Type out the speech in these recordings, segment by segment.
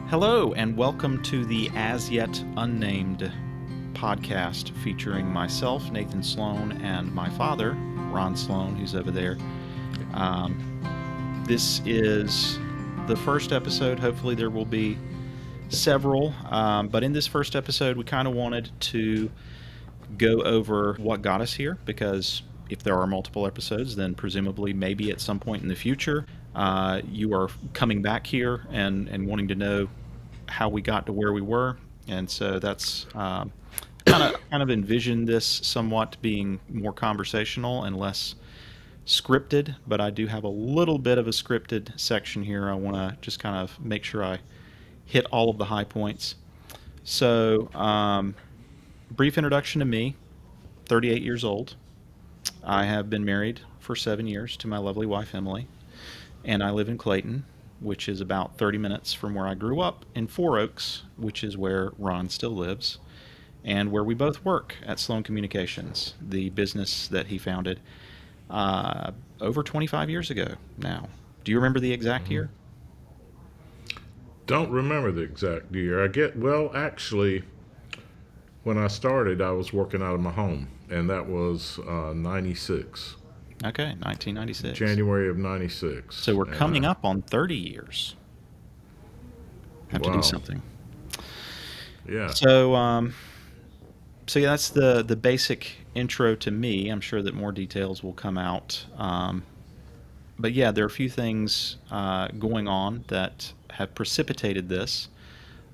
Hello, and welcome to the As Yet Unnamed podcast featuring myself, Nathan Sloan, and my father, Ron Sloan, who's over there. This is the first episode. Hopefully, there will be several. But in this first episode, we kind of wanted to go over what got us here, because if there are multiple episodes, then presumably maybe at some point in the future, you are coming back here and wanting to know how we got to where we were. And so that's kind of envision this somewhat being more conversational and less scripted, but I do have a little bit of a scripted section here. I want to just kind of make sure I hit all of the high points. So, brief introduction to me, 38 years old. I have been married for 7 years to my lovely wife, Emily, and I live in Clayton, which is about 30 minutes from where I grew up, in Four Oaks, which is where Ron still lives, and where we both work at Sloan Communications, the business that he founded over 25 years ago now. Do you remember the exact year? Don't remember the exact year. Actually, when I started, I was working out of my home, and that was 96, Okay, 1996. January of So 96. we're And coming up on 30 years. Have to do wow, something. yeah. So yeah, that's the basic intro to me. I'm sure that more details will come out. But yeah, there are a few things going on that have precipitated this.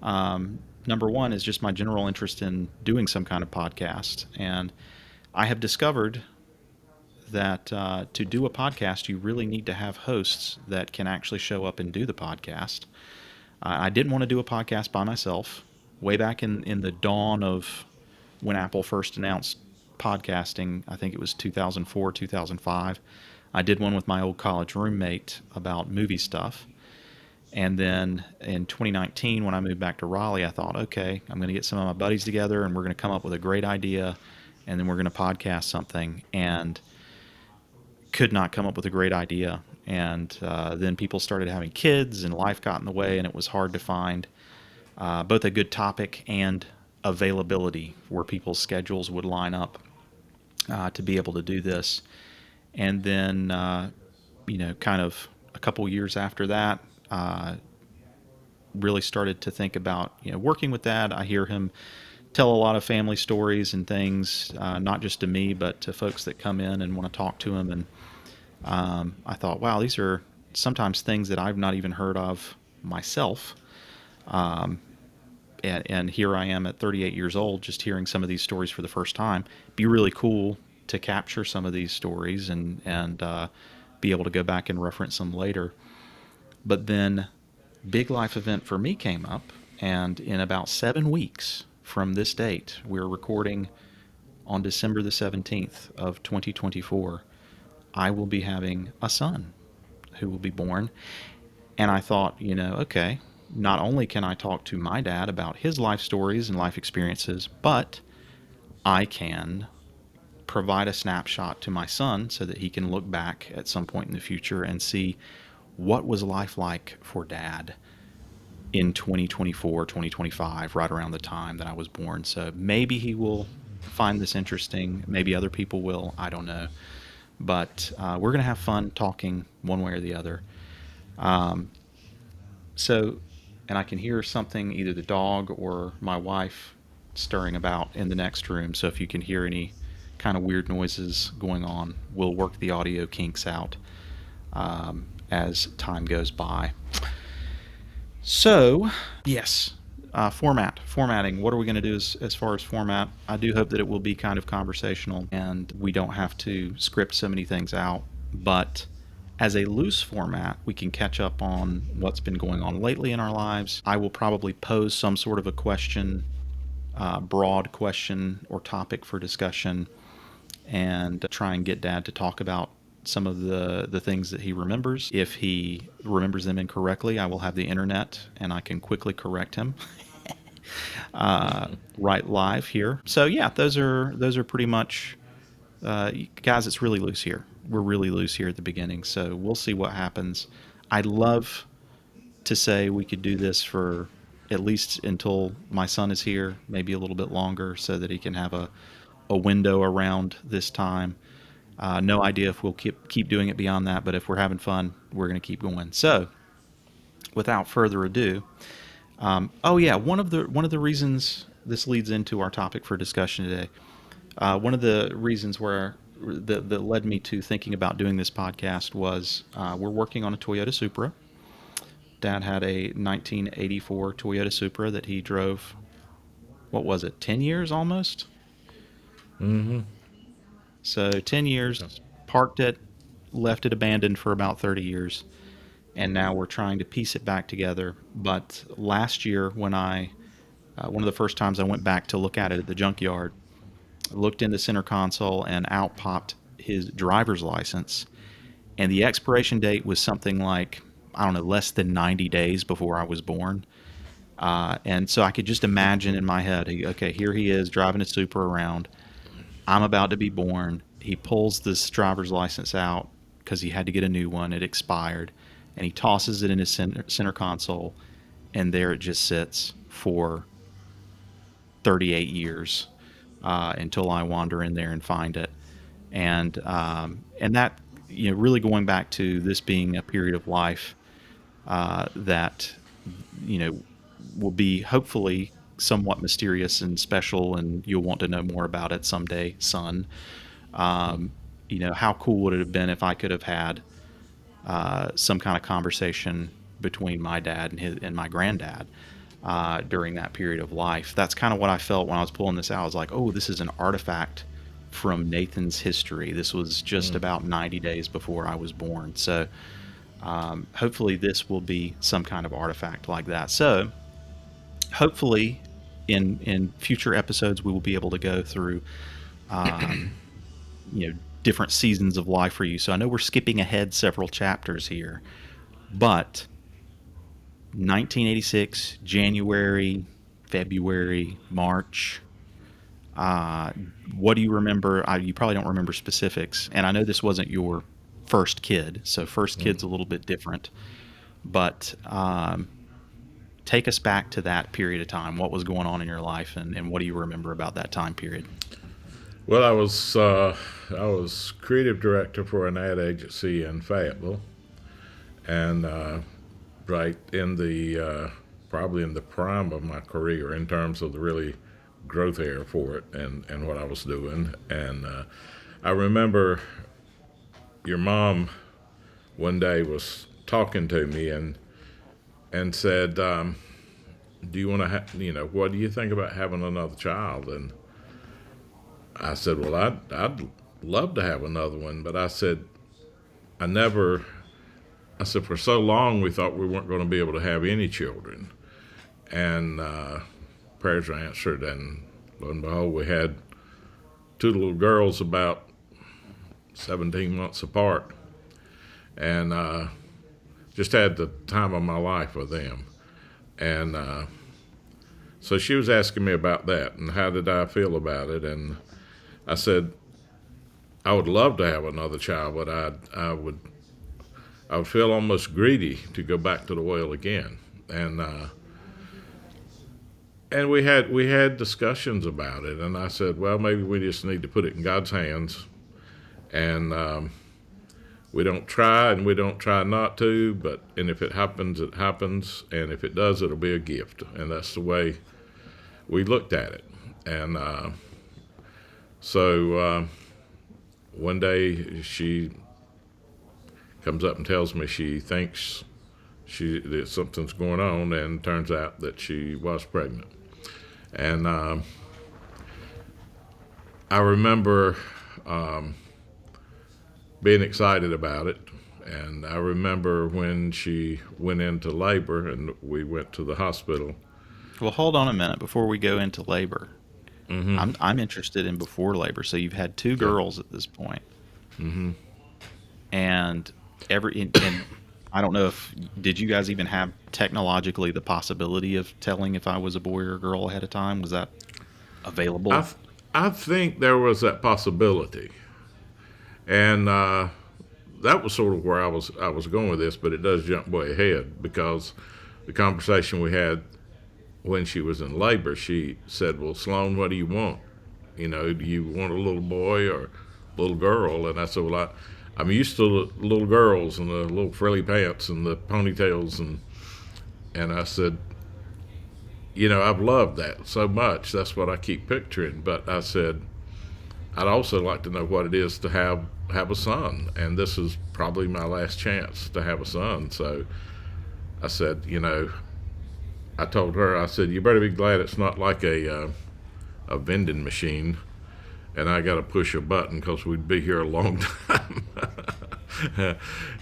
Number one is just my general interest in doing some kind of podcast, and I have discovered that to do a podcast, you really need to have hosts that can actually show up and do the podcast. I didn't want to do a podcast by myself. Way back in the dawn of when Apple first announced podcasting, I think it was 2004, 2005, I did one with my old college roommate about movie stuff. And then in 2019, when I moved back to Raleigh, I thought, okay, I'm going to get some of my buddies together and we're going to come up with a great idea, and then we're going to podcast something. And could not come up with a great idea. And then people started having kids, and life got in the way, and it was hard to find both a good topic and availability where people's schedules would line up to be able to do this. And then, kind of a couple years after that, really started to think about, working with Dad. I hear him tell a lot of family stories and things, not just to me, but to folks that come in and want to talk to him. And I thought, wow, these are sometimes things that I've not even heard of myself. And here I am at 38 years old, just hearing some of these stories for the first time. It'd be really cool to capture some of these stories and be able to go back and reference them later. But then, big life event for me came up, and in about 7 weeks from this date, we're recording on December the 17th of 2024. I will be having a son who will be born. And I thought, okay, not only can I talk to my dad about his life stories and life experiences, but I can provide a snapshot to my son so that he can look back at some point in the future and see what was life like for Dad in 2024, 2025, right around the time that I was born. So maybe he will find this interesting. Maybe other people will. I don't know. But we're going to have fun talking one way or the other. Um, so, and I can hear something, either the dog or my wife, stirring about in the next room. So if you can hear any kind of weird noises going on, we'll work the audio kinks out as time goes by. So, yes, formatting. What are we going to do as far as format? I do hope that it will be kind of conversational and we don't have to script so many things out. But as a loose format, we can catch up on what's been going on lately in our lives. I will probably pose some sort of a question, broad question or topic for discussion, and try and get Dad to talk about some of the things that he remembers. If he remembers them incorrectly, I will have the internet and I can quickly correct him right live here. So yeah, those are pretty much guys. It's really loose here. We're really loose here at the beginning, so we'll see what happens. I'd love to say we could do this for at least until my son is here, maybe a little bit longer, so that he can have a window around this time. No idea if we'll keep doing it beyond that, but if we're having fun, we're going to keep going. So, without further ado, oh yeah, one of the reasons this leads into our topic for discussion today. One of the reasons that led me to thinking about doing this podcast was we're working on a Toyota Supra. Dad had a 1984 Toyota Supra that he drove. What was it? 10 years almost. Mm-hmm. So 10 years, parked it, left it abandoned for about 30 years, and now we're trying to piece it back together. But last year, one of the first times I went back to look at it at the junkyard, I looked in the center console and out popped his driver's license, and the expiration date was something like, I don't know, less than 90 days before I was born. And so I could just imagine in my head, okay, here he is driving a Supra around. I'm about to be born. He pulls this driver's license out because he had to get a new one. It expired. And he tosses it in his center console. And there it just sits for 38 years until I wander in there and find it. And that, really going back to this being a period of life that, you know, will be hopefully somewhat mysterious and special, and you'll want to know more about it someday, son. Um, how cool would it have been if I could have had some kind of conversation between my dad and my granddad during that period of life? That's kind of what I felt when I was pulling this out. I was like, oh, this is an artifact from Nathan's history. This was just about 90 days before I was born. So hopefully this will be some kind of artifact like that. So hopefully in future episodes we will be able to go through um, different seasons of life for you. So I know we're skipping ahead several chapters here, but 1986, January, February, March. Uh, what do you remember? You probably don't remember specifics, and I know this wasn't your first kid, so first kid's a little bit different. But take us back to that period of time. What was going on in your life, and what do you remember about that time period? Well, I was creative director for an ad agency in Fayetteville, and right in the probably in the prime of my career in terms of the really growth area for it and what I was doing. And I remember your mom one day was talking to me and said, "Do you want to what do you think about having another child?" And I said, "Well, I'd love to have another one," but I said, I never. I said, for so long we thought we weren't going to be able to have any children, and prayers were answered, and lo and behold, we had two little girls about 17 months apart, and just had the time of my life with them. And so she was asking me about that and how did I feel about it, and I said I would love to have another child, but I would feel almost greedy to go back to the well again. And we had discussions about it, and I said, well, maybe we just need to put it in God's hands, and we don't try and we don't try not to, and if it happens, it happens, and if it does, it'll be a gift, and that's the way we looked at it. And so one day she comes up and tells me she thinks that something's going on, and turns out that she was pregnant. And I remember being excited about it, and I remember when she went into labor and we went to the hospital. Well, hold on a minute before we go into labor. Mm-hmm. I'm interested in before labor. So you've had two Okay. girls at this point, Mm-hmm. and and I don't know if did you guys even have technologically the possibility of telling if I was a boy or a girl ahead of time? Was that I available? th- I think there was that possibility, and that was sort of where I was going with this. But it does jump way ahead because the conversation we had when she was in labor, she said, "Well, Sloan, what do you want? Do you want a little boy or a little girl?" And I said, "Well, I'm used to the little girls and the little frilly pants and the ponytails." And I said, "I've loved that so much. That's what I keep picturing." But I said, "I'd also like to know what it is to have a son, and this is probably my last chance to have a son." So I said, I told her, I said, "You better be glad it's not like a vending machine, and I got to push a button because we'd be here a long time."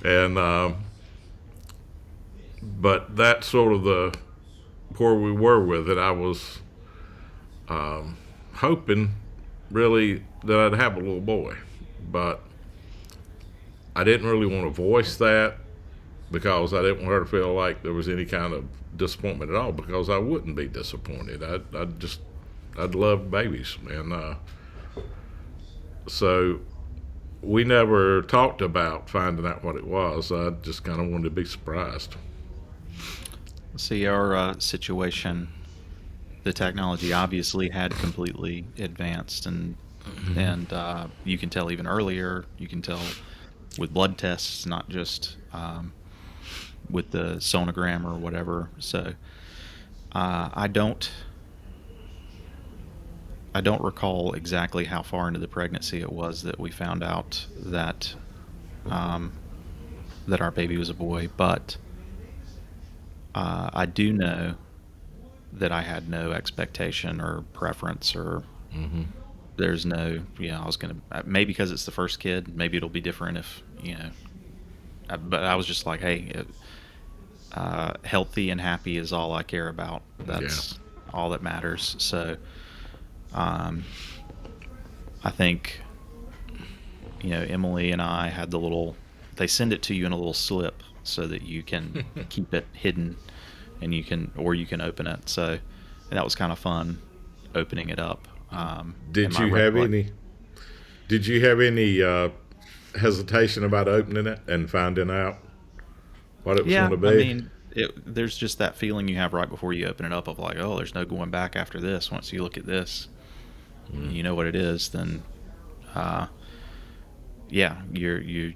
and But that's sort of the where we were with it. I was hoping really that I'd have a little boy, but I didn't really want to voice that because I didn't want her to feel like there was any kind of disappointment at all, because I wouldn't be disappointed. I'd love babies, and so we never talked about finding out what it was. I just kind of wanted to be surprised. See, our situation, the technology obviously had completely advanced, and you can tell even earlier. You can tell with blood tests, not just with the sonogram or whatever. So I don't recall exactly how far into the pregnancy it was that we found out um, that our baby was a boy, but I do know that I had no expectation or preference, or Hmm. there's no, I was gonna, maybe because it's the first kid, maybe it'll be different if, but I was just like, hey, healthy and happy is all I care about. Yeah. That's all that matters. So um, I think, Emily and I had they send it to you in a little slip so that you can keep it hidden, and you can open it. So, and that was kind of fun opening it up. And Did my you have recollection, any? Did you have any hesitation about opening it and finding out what it was going yeah, to I be? mean, there's just that feeling you have right before you open it up of like, oh, there's no going back after this. Once you look at this, Mm. you know what it is. Then, uh, yeah, you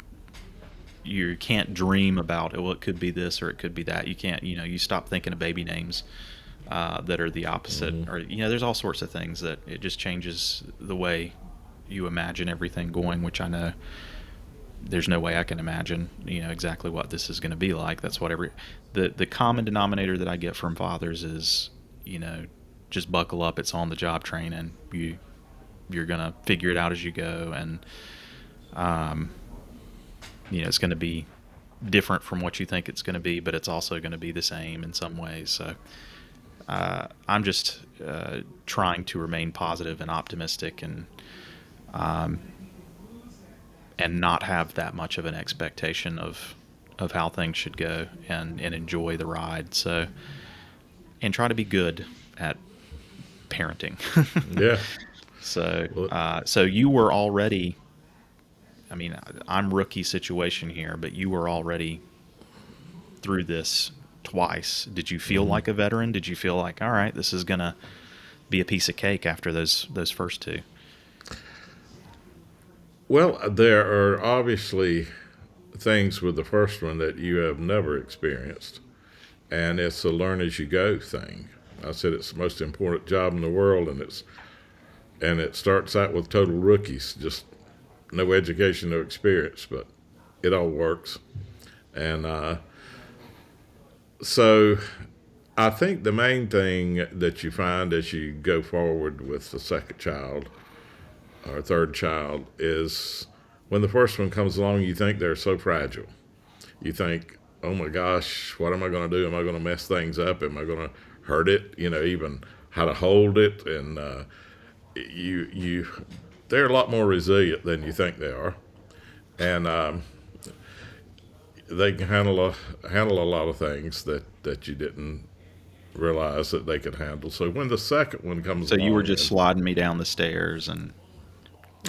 can't dream about, oh, it could be this or it could be that. You can't, you stop thinking of baby names that are the opposite, Hmm. or there's all sorts of things that it just changes the way you imagine everything going. Which I know there's no way I can imagine, exactly what this is going to be like. That's what the common denominator that I get from fathers is, you know, just buckle up. It's on the job training. You're gonna figure it out as you go, and um, it's going to be different from what you think it's going to be, but it's also going to be the same in some ways. So I'm just trying to remain positive and optimistic, um, and not have that much of an expectation of how things should go, and enjoy the ride. So, and try to be good at parenting. Yeah. So Well, so you were already, I mean, I'm rookie situation here, but you were already through this twice. Did you feel mhm. like a veteran? Did you feel like, all right, this is gonna be a piece of cake after those first two? Well, there are obviously things with the first one that you have never experienced, and it's a learn as you go thing. I said it's the most important job in the world, and it starts out with total rookies, just no education, no experience, but it all works. And so I think the main thing that you find as you go forward with the second child or third child is when the first one comes along, you think they're so fragile. You think, oh my gosh, what am I going to do? Am I going to mess things up? Am I going to hurt it? Even how to hold it, and you they're a lot more resilient than you think they are, and they can handle a lot of things that you didn't realize that they could handle. So when the second one comes So you were along, just and sliding me down the stairs and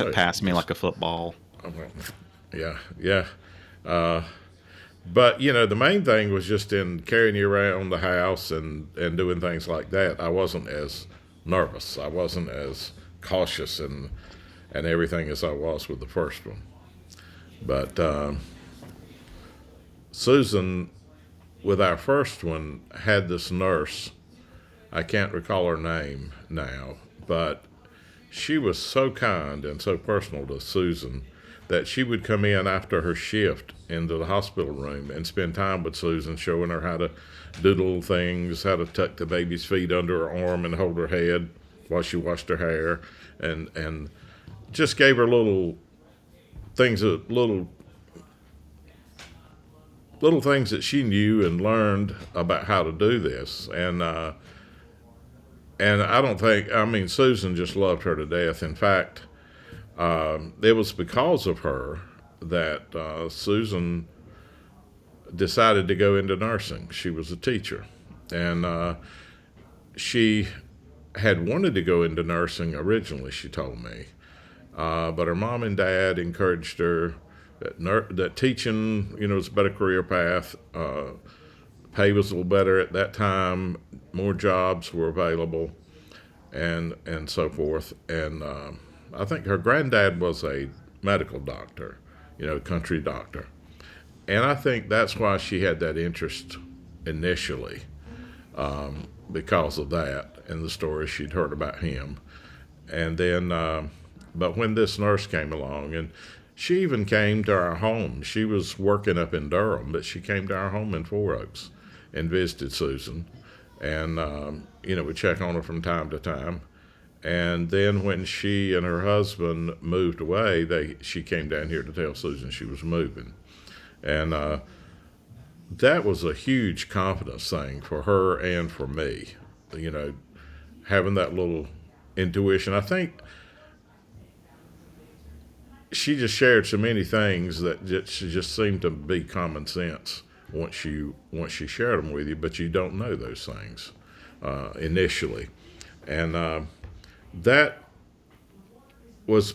oh, pass me just like a football. yeah, yeah. Uh, But the main thing was just in carrying you around the house and doing things like that. I wasn't as nervous. I wasn't as cautious and everything as I was with the first one. But Susan, with our first one, had this nurse. I can't recall her name now, but she was so kind and so personal to Susan that she would come in after her shift into the hospital room and spend time with Susan, showing her how to do little things, how to tuck the baby's feet under her arm and hold her head while she washed her hair, and just gave her little little things that she knew and learned about how to do this. And I don't think, I mean, Susan just loved her to death. In fact, it was because of her that Susan decided to go into nursing. She was a teacher, and she had wanted to go into nursing originally, she told me. But her mom and dad encouraged her that teaching, is a better career path. Pay was a little better at that time. More jobs were available, and so forth. And I think her granddad was a medical doctor, country doctor. And I think that's why she had that interest initially, because of that and the stories she'd heard about him. And then, but when this nurse came along, and she even came to our home. She was working up in Durham, but she came to our home in Four Oaks and visited Susan. And, we check on her from time to time. And then when she and her husband moved away, she came down here to tell Susan she was moving. And that was a huge confidence thing for her and for me, having that little intuition. I think she just shared so many things that just seemed to be common sense once she shared them with you, but you don't know those things initially. And that was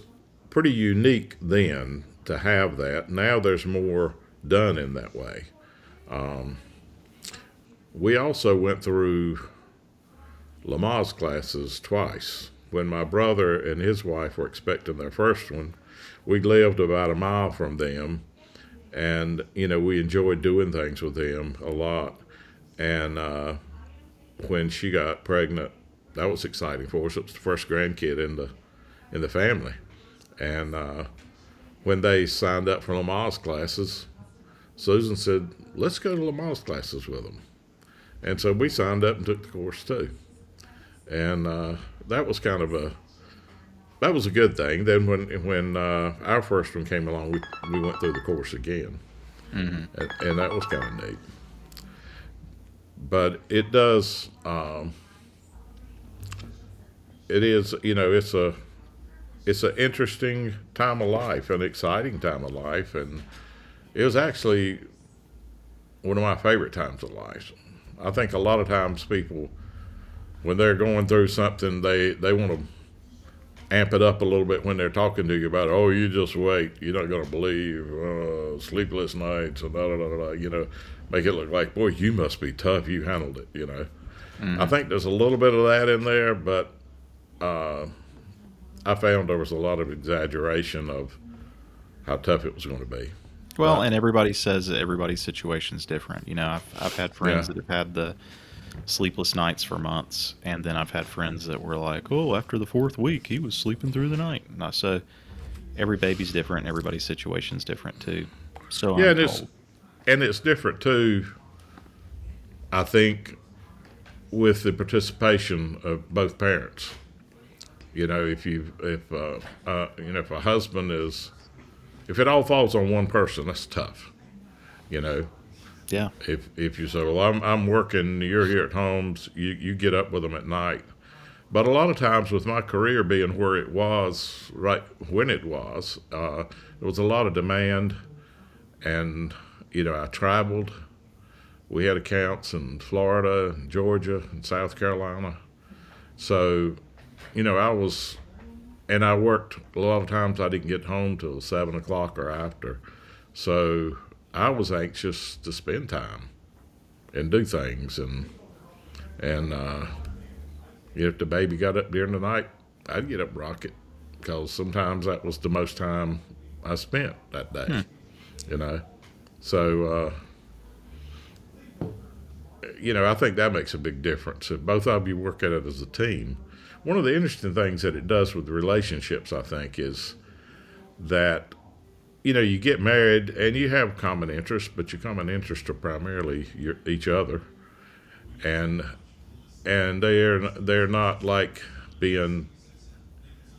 pretty unique then to have that. Now there's more done in that way. We also went through Lamaze classes twice. When my brother and his wife were expecting their first one, we lived about a mile from them, and we enjoyed doing things with them a lot. And when she got pregnant, that was exciting for us. It was the first grandkid in the family. And when they signed up for Lamaze classes, Susan said, "Let's go to Lamaze classes with them." And so we signed up and took the course too. And that was that was a good thing. Then when our first one came along, we went through the course again, and that was kind of neat. But it does. It is. It's an interesting time of life, an exciting time of life, and it was actually one of my favorite times of life. I think a lot of times people, when they're going through something, they want to amp it up a little bit when they're talking to you about, oh, you just wait, you're not going to believe, sleepless nights, and da da da da, make it look like, boy, you must be tough, you handled it. I think there's a little bit of that in there, but I found there was a lot of exaggeration of how tough it was going to be. Well, But and everybody says that everybody's situation's different. I've had friends yeah, that have had the sleepless nights for months, and then I've had friends that were like, "Oh, after the fourth week, he was sleeping through the night." So every baby's different, everybody's situation's different too. So yeah, I'm and told. it's different too. I think with the participation of both parents. If a husband is, if it all falls on one person, that's tough. You know, Yeah, if you say, well, I'm working, you're here at home, so you get up with them at night. But a lot of times, with my career being where it was, right when it was, there was a lot of demand, and I traveled. We had accounts in Florida, and Georgia, and South Carolina. So, I was, and I worked a lot of times. I didn't get home till 7 o'clock or after. So I was anxious to spend time and do things, and if the baby got up during the night, I'd get up and rock it because sometimes that was the most time I spent that day. Hmm. You know, so I think that makes a big difference. If both of you work at it as a team, one of the interesting things that it does with the relationships, I think, is that you get married and you have common interests, but your common interests are primarily each other, and they're not like being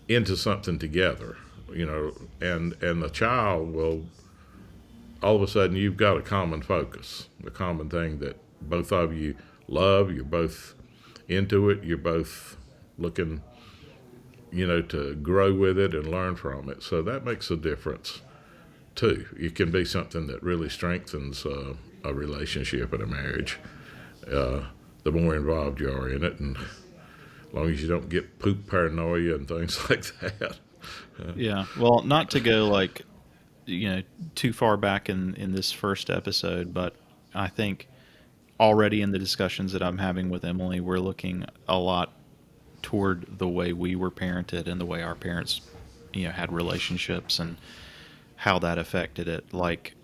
into something together, and the child will all of a sudden you've got a common focus, a common thing that both of you love. You're both into it. You're both looking, to grow with it and learn from it. So that makes a difference too. It can be something that really strengthens a relationship and a marriage. Uh, the more involved you are in it, and as long as you don't get poop paranoia and things like that. Yeah. Well, not to go like, too far back in this first episode, but I think already in the discussions that I'm having with Emily, we're looking a lot toward the way we were parented and the way our parents, had relationships and how that affected it. Like,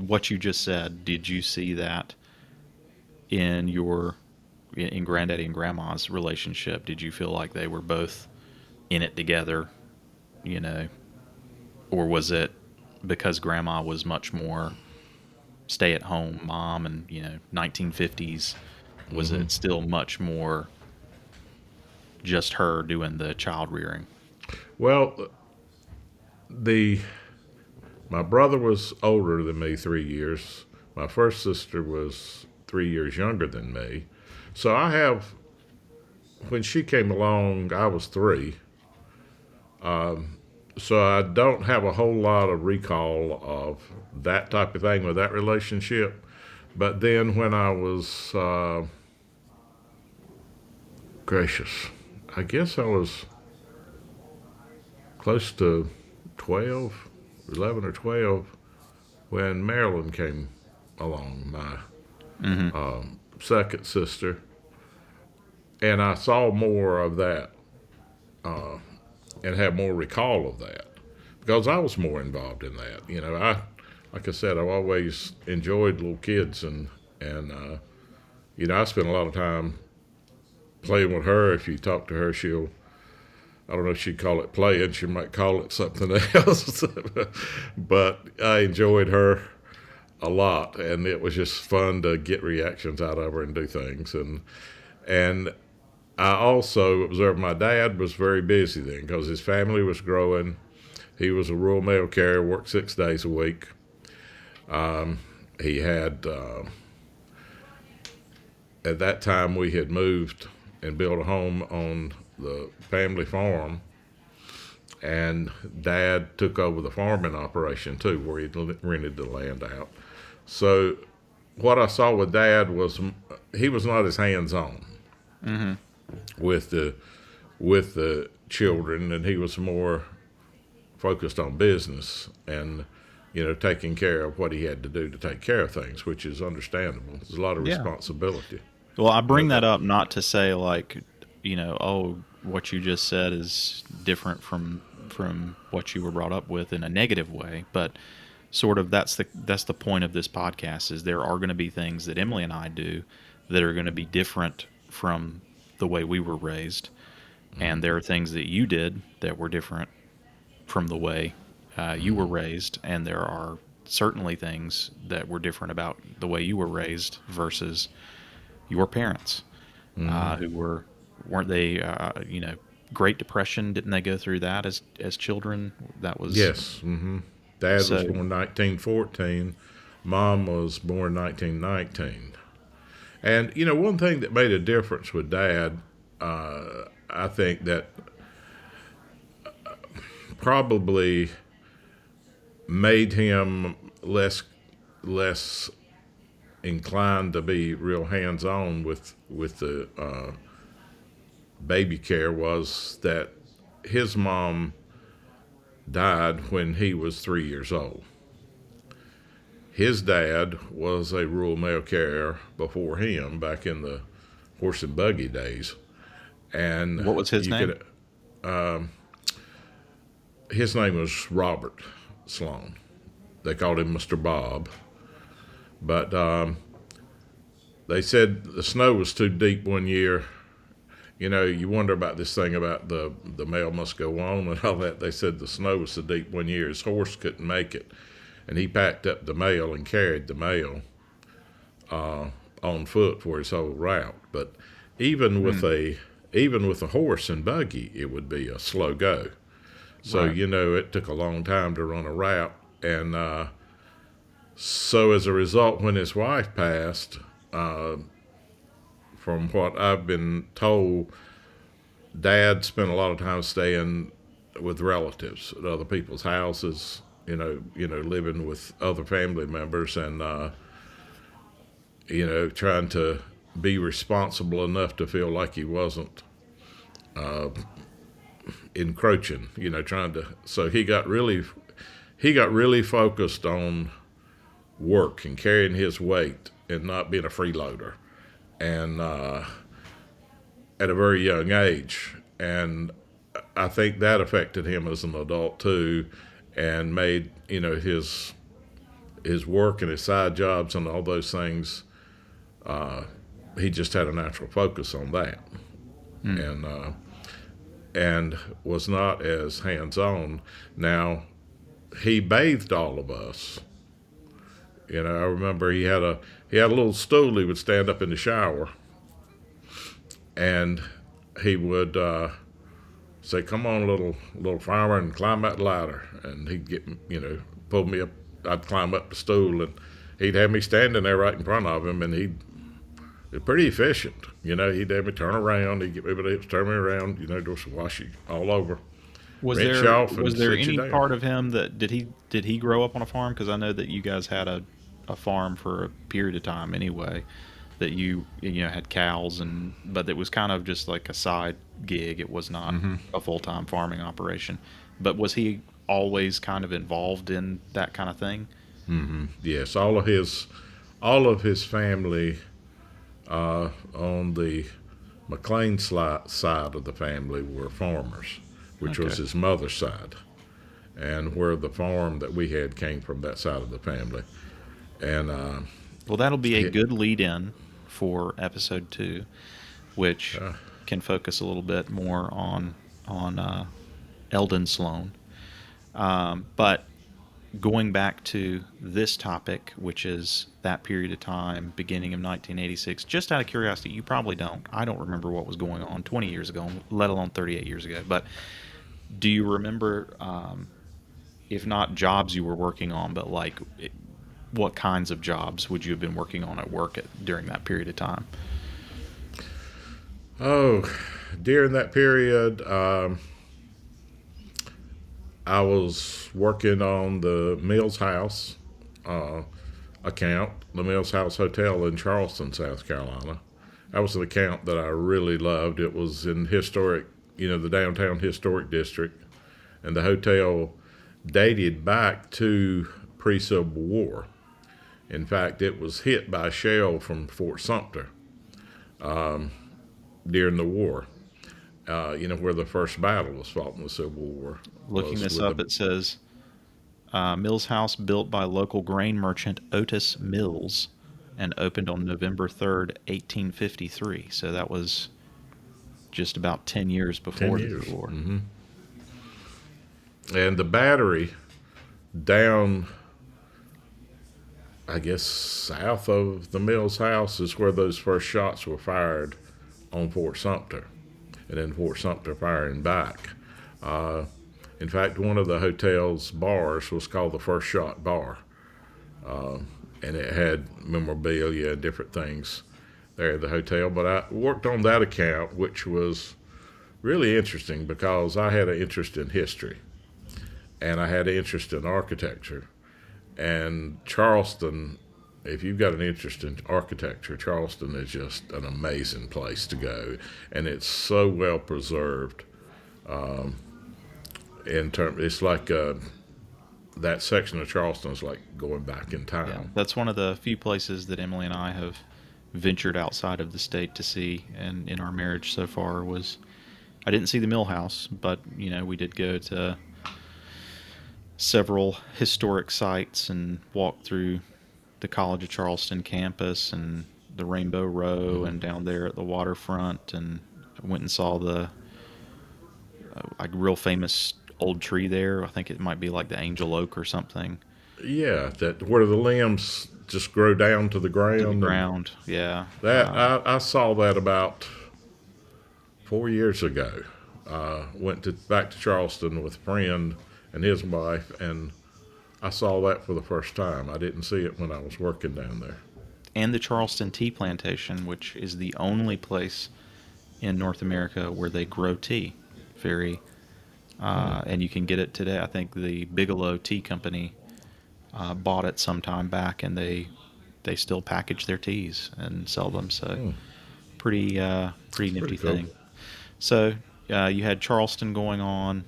what you just said, did you see that in in granddaddy and grandma's relationship? Did you feel like they were both in it together, you know, or was it because grandma was much more stay at home mom and, 1950s, was Hmm. it still much more just her doing the child rearing? Well, the my brother was older than me 3 years. My first sister was 3 years younger than me. So when she came along, I was three. So I don't have a whole lot of recall of that type of thing with that relationship. But then when I was, gracious, I guess I was close to 12, 11 or 12, when Marilyn came along, my Mm-hmm. second sister, and I saw more of that and have more recall of that because I was more involved in that. Like I said, I've always enjoyed little kids, and I spent a lot of time playing with her. If you talk to her, I don't know if she'd call it playing, she might call it something else. But I enjoyed her a lot, and it was just fun to get reactions out of her and do things. And I also observed my dad was very busy then because his family was growing. He was a rural mail carrier, worked 6 days a week. He had, at that time, we had moved and built a home on the family farm, and Dad took over the farming operation too, where he rented the land out. So what I saw with Dad was he was not as hands on Mm-hmm. with the children, and he was more focused on business and taking care of what he had to do to take care of things, which is understandable. There's a lot of Yeah. responsibility Well, I bring with that that. up not to say like, oh, what you just said is different from what you were brought up with in a negative way, but sort of that's the point of this podcast is there are going to be things that Emily and I do that are going to be different from the way we were raised, and there are things that you did that were different from the way you were raised, and there are certainly things that were different about the way you were raised versus your parents, Hmm. who weren't they, Great Depression? Didn't they go through that as children? That was Yes. Dad was so. born 1914. Mom was born 1919. And one thing that made a difference with Dad, I think that probably made him less inclined to be real hands on with the baby care was that his mom died when he was 3 years old. his dad was a rural mail carrier before him back in the horse and buggy days. And What was his you name? could, his name was Robert Sloan. They called him Mr. Bob. But they said the snow was too deep one year. You know, you wonder about this thing about the mail must go on and all that. They said the snow was so deep one year his horse couldn't make it, and he packed up the mail and carried the mail on foot for his whole route. But even with Hmm. a even with a horse and buggy, it would be a slow go. So Right. you know, it took a long time to run a route, and so as a result, when his wife passed, from what I've been told, Dad spent a lot of time staying with relatives at other people's houses. Living with other family members, and trying to be responsible enough to feel like he wasn't encroaching. Trying to. So he got really focused on work and carrying his weight and not being a freeloader, and at a very young age. And I think that affected him as an adult too, and made his work and his side jobs and all those things. He just had a natural focus on that, Hmm. and was not as hands on. Now he bathed all of us. I remember he had a little stool he would stand up in the shower, and he would say, "Come on, little farmer, and climb that ladder." And he'd get pull me up. I'd climb up the stool, and he'd have me standing there right in front of him, and he'd be pretty efficient. He'd have me turn around. He'd get me by the hips, turn me around. Just wash you all over, Was rinse you there off, was and there sit you any down. part of him that did he grow up on a farm? Because I know that you guys had a farm for a period of time anyway. That you had cows, and but it was kind of just like a side gig. It was not a full time farming operation. But was he always kind of involved in that kind of thing? Yes, all of his family on the McLean side of the family were farmers, which was Okay. his mother's side, and where the farm that we had came from that side of the family. And Well, that'll be a it, good lead in for episode 2, which uh, can focus a little bit more on Eldon Sloan. But going back to this topic, which is that period of time, beginning of 1986, just out of curiosity, you probably don't. I don't remember what was going on 20 years ago, let alone 38 years ago. But do you remember, if not jobs you were working on, but like what kinds of jobs would you have been working on at work during that period of time? oh, during that period, I was working on the Mills House uh, account, the Mills House Hotel in Charleston, South Carolina. That was an account that I really loved. It was in the downtown historic district, and the hotel dated back to pre-Civil War. In fact, it was hit by a shell from Fort Sumter during the war. Where the first battle was fought in the Civil War Looking was this with up, the it says Mills House built by local grain merchant Otis Mills and opened on November 3rd, 1853. So that was just about 10 years 10 before the years. Civil War. And the battery down, I guess, south of the Mills House is where those first shots were fired on Fort Sumter, and then Fort Sumter firing back. Uh, in fact, one of the hotel's bars was called the First Shot Bar, and it had memorabilia and different things there at the hotel. But I worked on that account, which was really interesting because I had an interest in history and I had an interest in architecture. And Charleston, if you've got an interest in architecture, Charleston is just an amazing place to go, and it's so well preserved. It's like that section of Charleston is like going back in Yeah, time. that's one of the few places that Emily and I have ventured outside of the state to see, and in our marriage so far was I didn't see the Mill House, but we did go to several historic sites and walk through the College of Charleston campus and the Rainbow Row and down there at the waterfront, and went and saw the like real famous old tree there. I think it might be like the Angel Oak or something Yeah, that where the limbs just grow down to the to the ground, and ground. Yeah. that I saw that about 4 years ago. Went back to Charleston with a friend and his wife, and I saw that for the first time. I didn't see it when I was working down there. And the Charleston Tea Plantation, which is the only place in North America where they grow tea. Very, and you can get it today. I think the Bigelow Tea Company bought it some time back, and they still package their teas and sell them. So pretty nifty Pretty cool. thing. So you had Charleston going on.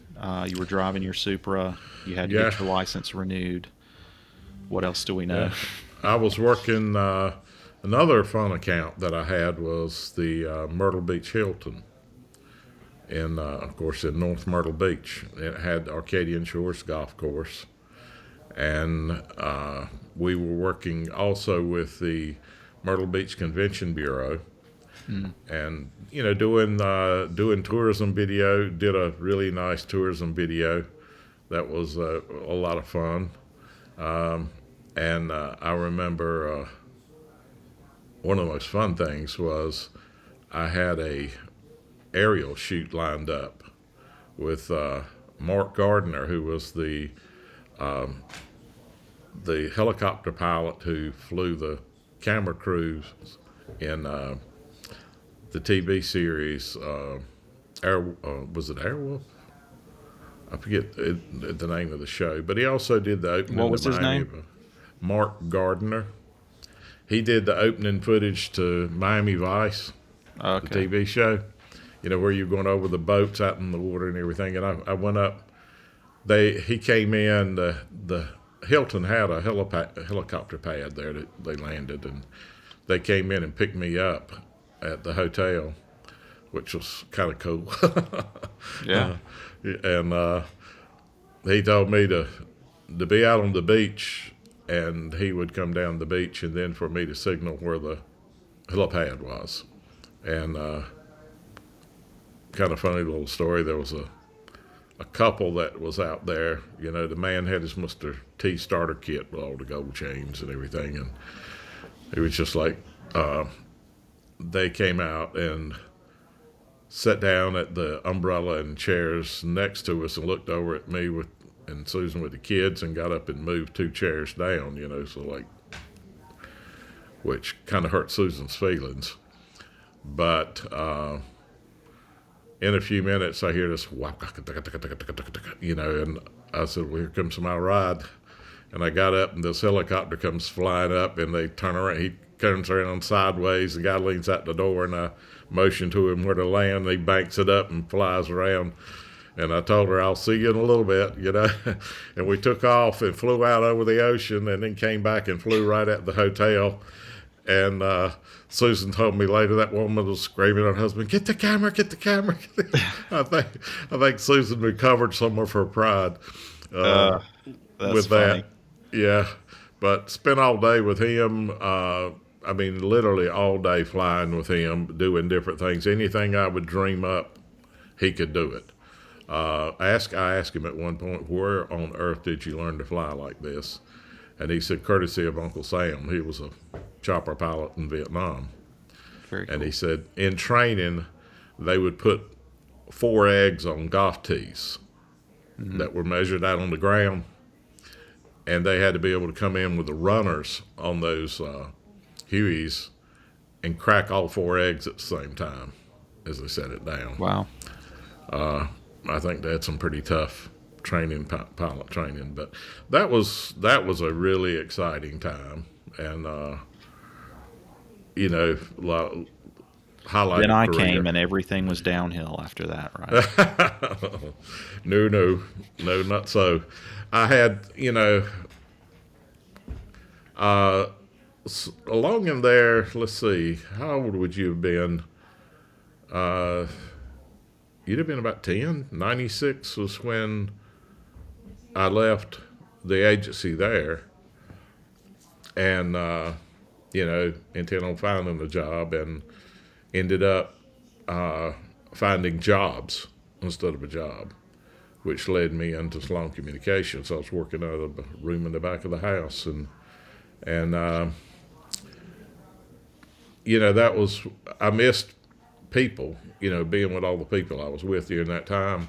You were driving your Supra. You had to Yeah, get your license renewed. What else do we know? yeah. I was working. Another fun account that I had was the Myrtle Beach Hilton, of course, in North Myrtle Beach. It had Arcadian Shores Golf Course, and we were working also with the Myrtle Beach Convention Bureau, and doing tourism video. Did a really nice tourism video that was a lot of fun. And I remember one of the most fun things was I had a aerial shoot lined up with Mark Gardner, who was the helicopter pilot who flew the camera crews in the TV series was it Airwolf? I forget the name of the show, but he also did the What opening was to his Miami. name? Mark Gardner. He did the opening footage to Miami Vice, the Okay. TV show. Where you're going over the boats out in the water and everything. And I went up. He came in. The Hilton had a helicopter pad there that they landed, and they came in and picked me up at the hotel, which was kind of cool. Yeah. And he told me to be out on the beach, and he would come down the beach, and then for me to signal where the helipad was. And kind of funny little story. There was a couple that was out there. The man had his Mr. T starter kit with all the gold chains and everything, and he was just like, they came out and sat down at the umbrella and chairs next to us and looked over at me and Susan with the kids and got up and moved 2 chairs down, so like, which kind of hurt Susan's feelings. But in a few minutes, I hear this whack, and I said, well, here comes my ride. And I got up, and this helicopter comes flying up, and they turn around. He turns around sideways. The guy leans out the door, and I motion to him where to land. He banks it up and flies around. And I told her, I'll see you in a little bit, And we took off and flew out over the ocean, and then came back and flew right at the hotel. And Susan told me later that woman was screaming at her husband, "Get the camera! Get the camera!" I think Susan recovered some of her pride Uh, that's with funny. that. Yeah, but spent all day with him. I mean, literally all day flying with him, doing different things. Anything I would dream up, he could do it. I asked him at one point, "Where on earth did you learn to fly like this?" And he said, "Courtesy of Uncle Sam. He was a chopper pilot in Vietnam." Very And he cool. said, in training, they would put 4 eggs on golf tees that were measured out on the ground, and they had to be able to come in with the runners on those Hueys and crack all 4 eggs at the same time as they set it down. Wow. I think they had some pretty tough training, pilot training, but that was a really exciting time, and Then highlighted I career. came and everything was downhill after that, right? No, no, no, not so. I had, along in there, let's see, how old would you have been? Uh, you'd have been about 10. 96 was when I left the agency there and, intent on finding a job and ended up finding jobs instead of a job, which led me into Sloan Communications. I was working out of a room in the back of the house, and that was, I missed people, being with all the people I was with during that time,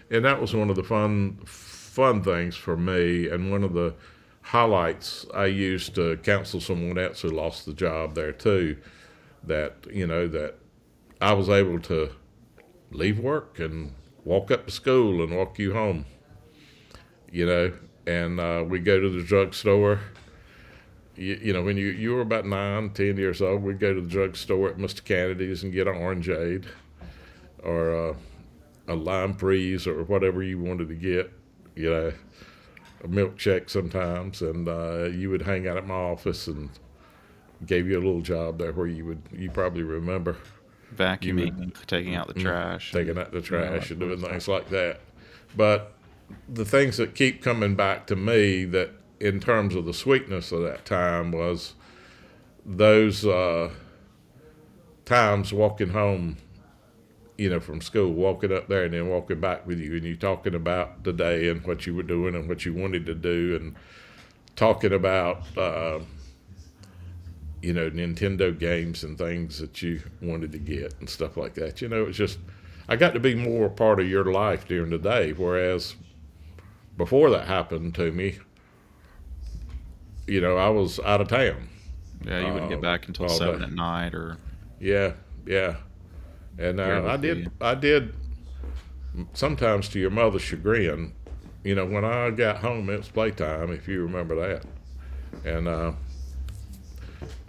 and that was one of the fun things for me, and one of the highlights I used to counsel someone else who lost the job there too. That I was able to leave work and walk up to school and walk you home, and we go to the drugstore. When you were about 9, 10 years old, we'd go to the drugstore at Mr. Kennedy's and get an orangeade or a lime freeze or whatever you wanted to get, a milkshake sometimes, and you would hang out at my office and gave you a little job there where you probably remember Vacuuming, taking out the trash, taking out the trash and that doing sort of things stuff. like that. But the things that keep coming back to me that in terms of the sweetness of that time was those times walking home, from school, walking up there and then walking back with you, and you talking about the day and what you were doing and what you wanted to do, and talking about Nintendo games and things that you wanted to get and stuff like that. It's just I got to be more a part of your life during the day, whereas before that happened to me, I was out of town Yeah, you wouldn't get back until all 7 day. at night, or Yeah, yeah. And barely I see did, you. I did sometimes to your mother's chagrin. When I got home, it was playtime, if you remember that. And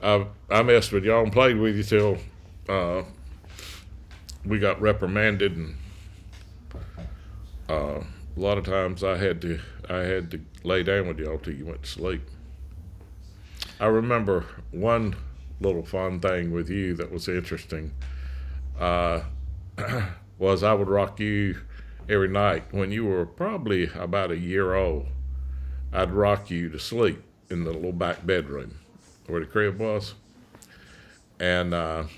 I messed with y'all and played with you till uh, we got reprimanded, and a lot of times I had to lay down with y'all till you went to sleep. I remember one little fun thing with you that was interesting. Uh, was I would rock you every night when you were probably about a year old. I'd rock you to sleep in the little back bedroom where the crib was, and I'd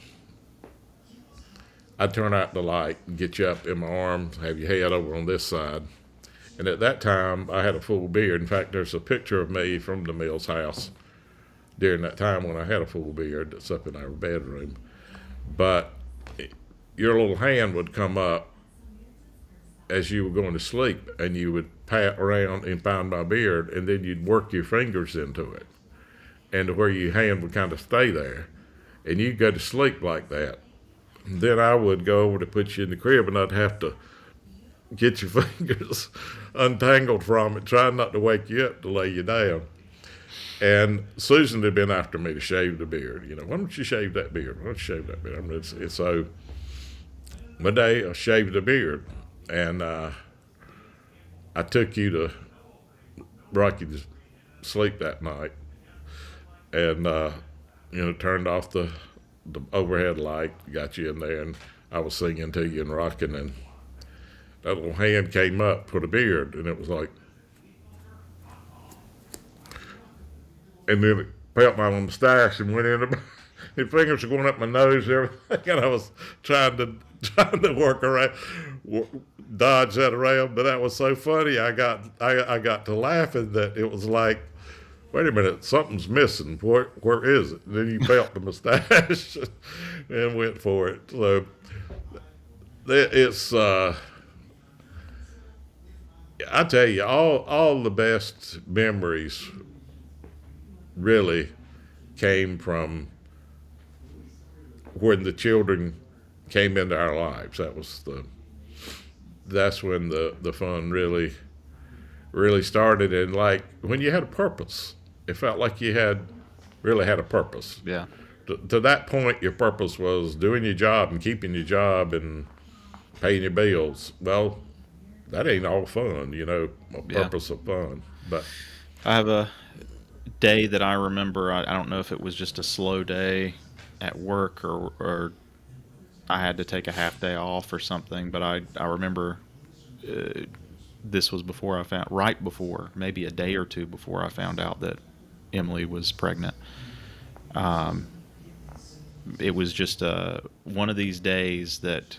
turn out the light and get you up in my arms, have your head over on this side. And at that time, I had a full beard. In fact, there's a picture of me from the Mills house during that time when I had a full beard that's up in our bedroom. But your little hand would come up as you were going to sleep, and you would pat around and find my beard, and then you'd work your fingers into it, and to where your hand would kind of stay there, and you'd go to sleep like that. Then I would go over to put you in the crib, and I'd have to get your fingers untangled from it, trying not to wake you up to lay you down. And Susan had been after me to shave the beard. Why don't you shave that beard? Why don't you shave that beard? So one day I shaved the beard, and I took you to rock you to sleep that night, and turned off the overhead light, got you in there, and I was singing to you and rocking, and that little hand came up for the beard, and it was like, and then it felt my mustache and went in. His fingers were going up my nose and everything, and I was trying to work around, dodge that around. But that was so funny. I got to laughing that it was like, wait a minute, something's missing. Where is it? And then you felt the mustache and went for it. So it's I tell you, all the best memories really came from when the children came into our lives. That's when the fun really started, and like when you had a purpose, it felt like you really had a purpose Yeah. to that point, your purpose was doing your job and keeping your job and paying your bills. Well, that ain't all fun, a Yeah. purpose of fun. But I have a day that I remember. I don't know if it was just a slow day at work, or I had to take a half day off or something, but I remember this was before I found, right before, maybe a day or two before I found out that Emily was pregnant. Um, it was just one of these days that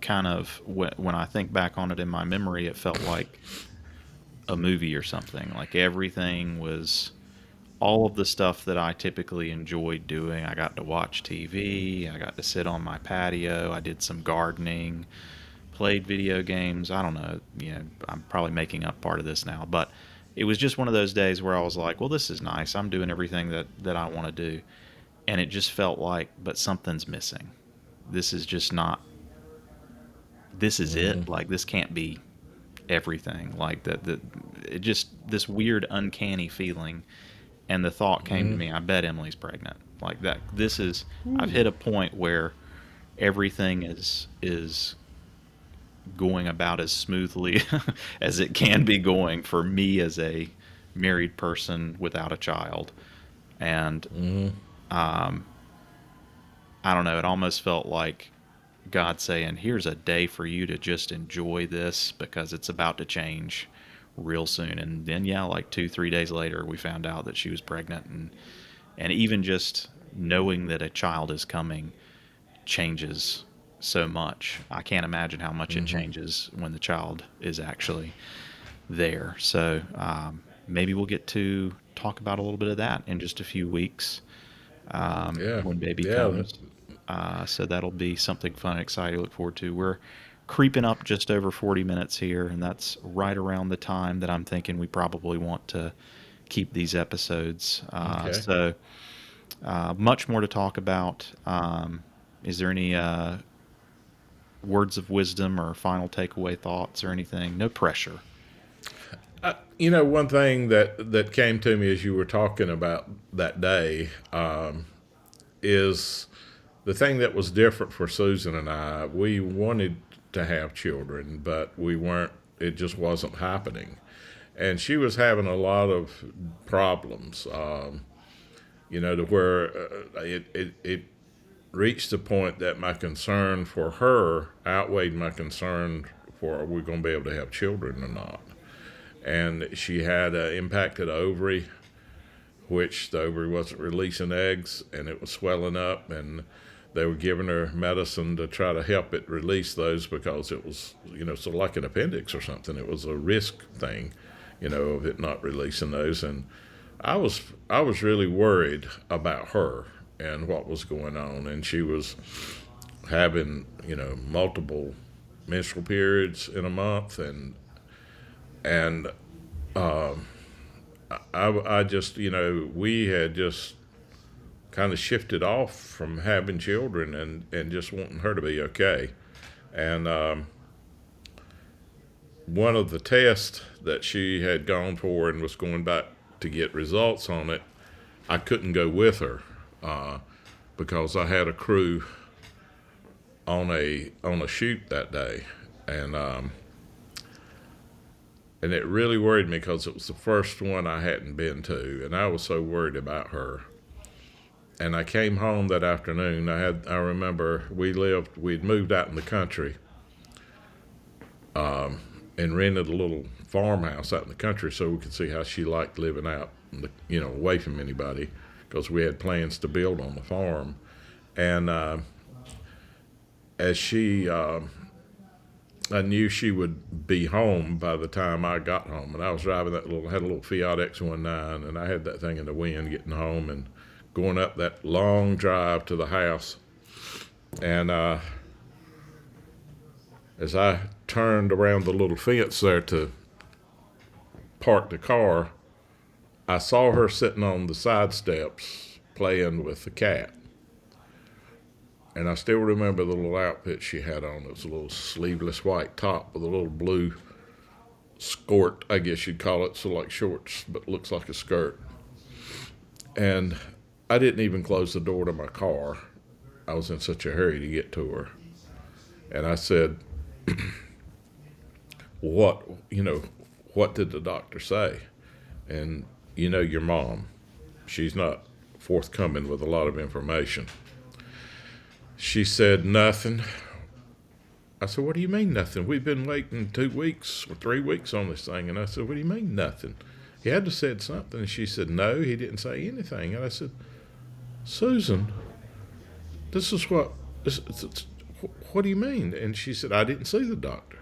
kind of, when I think back on it in my memory, it felt like a movie or something. Like everything was, all of the stuff that I typically enjoyed doing. I got to watch TV, I got to sit on my patio, I did some gardening, played video games. I don't know, I'm probably making up part of this now, but it was just one of those days where I was like, well, this is nice. I'm doing everything that I want to do. And it just felt like, but something's missing. This is just not, this is it. Like, this can't be everything. Like, it just, this weird, uncanny feeling. And the thought came to me, I bet Emily's pregnant. Like that, I've hit a point where everything is going about as smoothly as it can be going for me as a married person without a child. And um, I don't know, it almost felt like God saying, here's a day for you to just enjoy this because it's about to change real soon. And then, yeah, like 2, 3 days later, we found out that she was pregnant. And even just knowing that a child is coming changes so much. I can't imagine how much it changes when the child is actually there. So maybe we'll get to talk about a little bit of that in just a few weeks yeah, when baby yeah, comes. So that'll be something fun and exciting to look forward to. We're creeping up just over 40 minutes here, and that's right around the time that I'm thinking we probably want to keep these episodes. okay. Much more to talk about. Is there any words of wisdom or final takeaway thoughts or anything? No pressure. One thing that came to me as you were talking about that day is the thing that was different for Susan and I. We wanted to have children, but we weren't. It just wasn't happening, and she was having a lot of problems. To where it reached the point that my concern for her outweighed my concern for are we going to be able to have children or not. And she had an impacted ovary, which the ovary wasn't releasing eggs, and it was swelling up, and they were giving her medicine to try to help it release those because it was, sort of like an appendix or something. It was a risk thing, of it not releasing those. And I was really worried about her and what was going on. And she was having, multiple menstrual periods in a month, and I just, we had just kind of shifted off from having children and just wanting her to be okay. And one of the tests that she had gone for and was going back to get results on it, I couldn't go with her because I had a crew on a shoot that day, and it really worried me because it was the first one I hadn't been to, and I was so worried about her. And I came home that afternoon. I remember we'd moved out in the country, and rented a little farmhouse out in the country so we could see how she liked living out, away from anybody, because we had plans to build on the farm. And as I knew she would be home by the time I got home, and I was driving had a little Fiat X19, and I had that thing in the wind getting home and going up that long drive to the house. And as I turned around the little fence there to park the car, I saw her sitting on the side steps playing with the cat. And I still remember the little outfit she had on. It was a little sleeveless white top with a little blue skirt, I guess you'd call it, so like shorts, but looks like a skirt. And I didn't even close the door to my car. I was in such a hurry to get to her. And I said, what, what did the doctor say? And your mom, she's not forthcoming with a lot of information. She said, nothing. I said, what do you mean nothing? We've been waiting 2 weeks or 3 weeks on this thing. And I said, what do you mean nothing? He had to said something. And she said, no, he didn't say anything. And I said, Susan, this is what do you mean? And she said, I didn't see the doctor.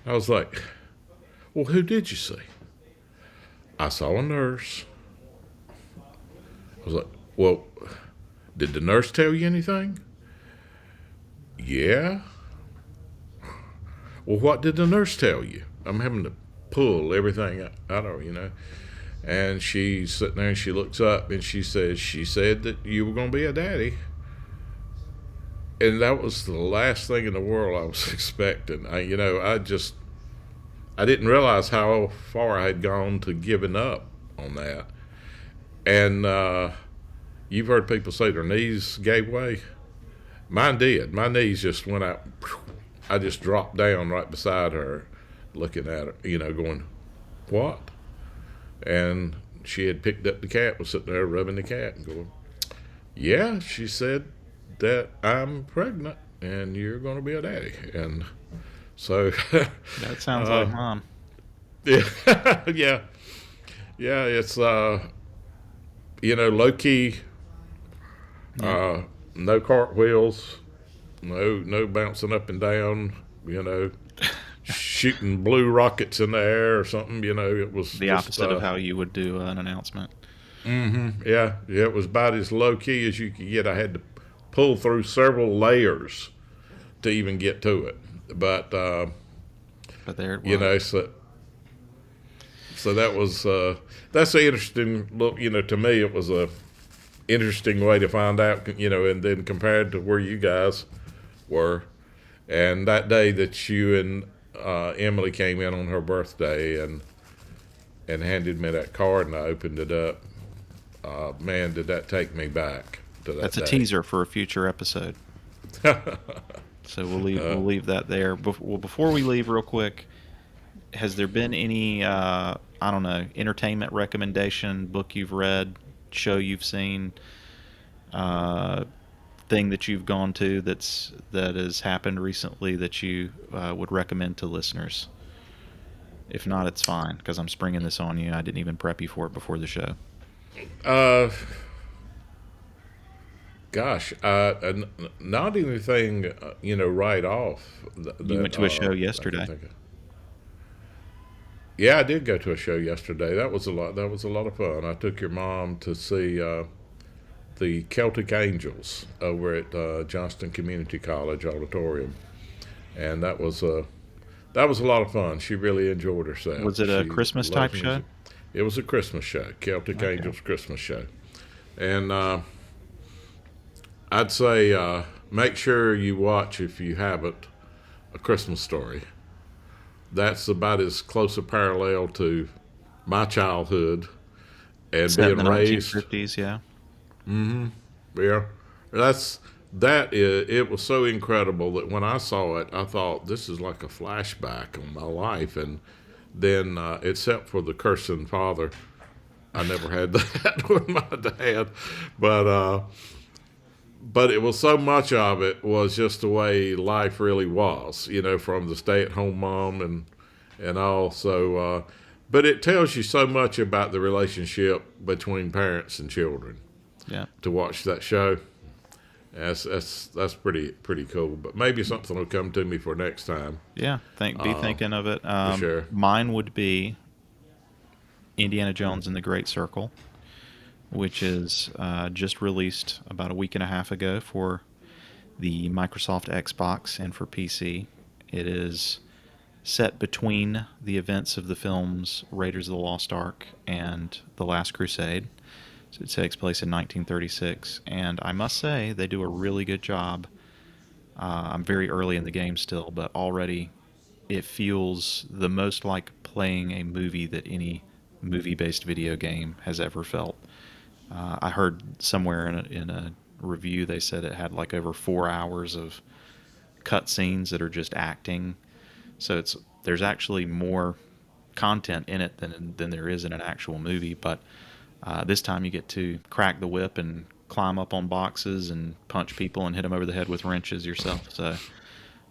I was like, well, who did you see? I saw a nurse. I was like, well, did the nurse tell you anything? Yeah. Well, what did the nurse tell you? I'm having to pull everything out of her. And she's sitting there and she looks up and she said that you were going to be a daddy. And that was the last thing in the world I was expecting. I didn't realize how far I had gone to giving up on that. And you've heard people say their knees gave way. Mine did. My knees just went out. I just dropped down right beside her, looking at her, going, what? And she had picked up the cat, was sitting there rubbing the cat and going, yeah, she said that I'm pregnant and you're going to be a daddy. And so. That sounds like mom. Yeah. Yeah. Yeah. It's, low key, no cartwheels, no bouncing up and down, shooting blue rockets in the air or something. It was the just, opposite of how you would do an announcement. Mm-hmm. Yeah. Yeah. It was about as low key as you could get. I had to pull through several layers to even get to it. But there it was. So that was that's an interesting look. To me, it was a interesting way to find out. And then compared to where you guys were, and that day that you and Emily came in on her birthday and handed me that card and I opened it up. Man, did that take me back to that That's a day. teaser for a future episode. So we'll leave that there. Before we leave, real quick, has there been any entertainment recommendation, book you've read, show you've seen, thing that you've gone to that has happened recently that you would recommend to listeners? If not, it's fine because I'm springing this on you. I didn't even prep you for it before the show. Gosh, not anything, right off. You went to a show yesterday. Yeah, I did go to a show yesterday. That was a lot. That was a lot of fun. I took your mom to see the Celtic Angels over at Johnston Community College Auditorium, and that was a lot of fun. She really enjoyed herself. Was it a Christmas type show? It was a Christmas show, Celtic Angels Christmas show, and I'd say make sure you watch, if you haven't, A Christmas Story. That's about as close a parallel to my childhood and Set in being the raised. 1950s, yeah. Mm-hmm. Yeah, it was so incredible that when I saw it, I thought this is like a flashback on my life. And then, except for the cursing father, I never had that with my dad. But it was so much of it was just the way life really was, from the stay-at-home mom and all. So, but it tells you so much about the relationship between parents and children. Yeah. To watch that show, that's pretty cool. But maybe something will come to me for next time. Yeah. Be thinking of it. For sure. Mine would be Indiana Jones and the Great Circle, which is just released about a week and a half ago for the Microsoft Xbox and for PC. It is set between the events of the films Raiders of the Lost Ark and The Last Crusade. So it takes place in 1936, and I must say they do a really good job. I'm very early in the game still, but already it feels the most like playing a movie that any movie-based video game has ever felt. I heard somewhere in a review they said it had like over 4 hours of cut scenes that are just acting. So there's actually more content in it than there is in an actual movie. But this time you get to crack the whip and climb up on boxes and punch people and hit them over the head with wrenches yourself. So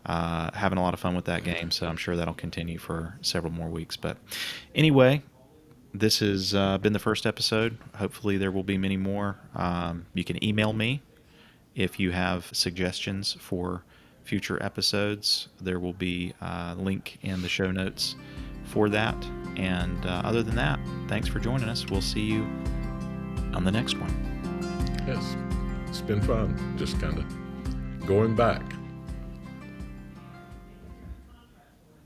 having a lot of fun with that game. So I'm sure that'll continue for several more weeks. But anyway, this has been the first episode. Hopefully there will be many more. You can email me if you have suggestions for future episodes. There will be a link in the show notes for that. And other than that, thanks for joining us. We'll see you on the next one. Yes, it's been fun. Just kind of going back.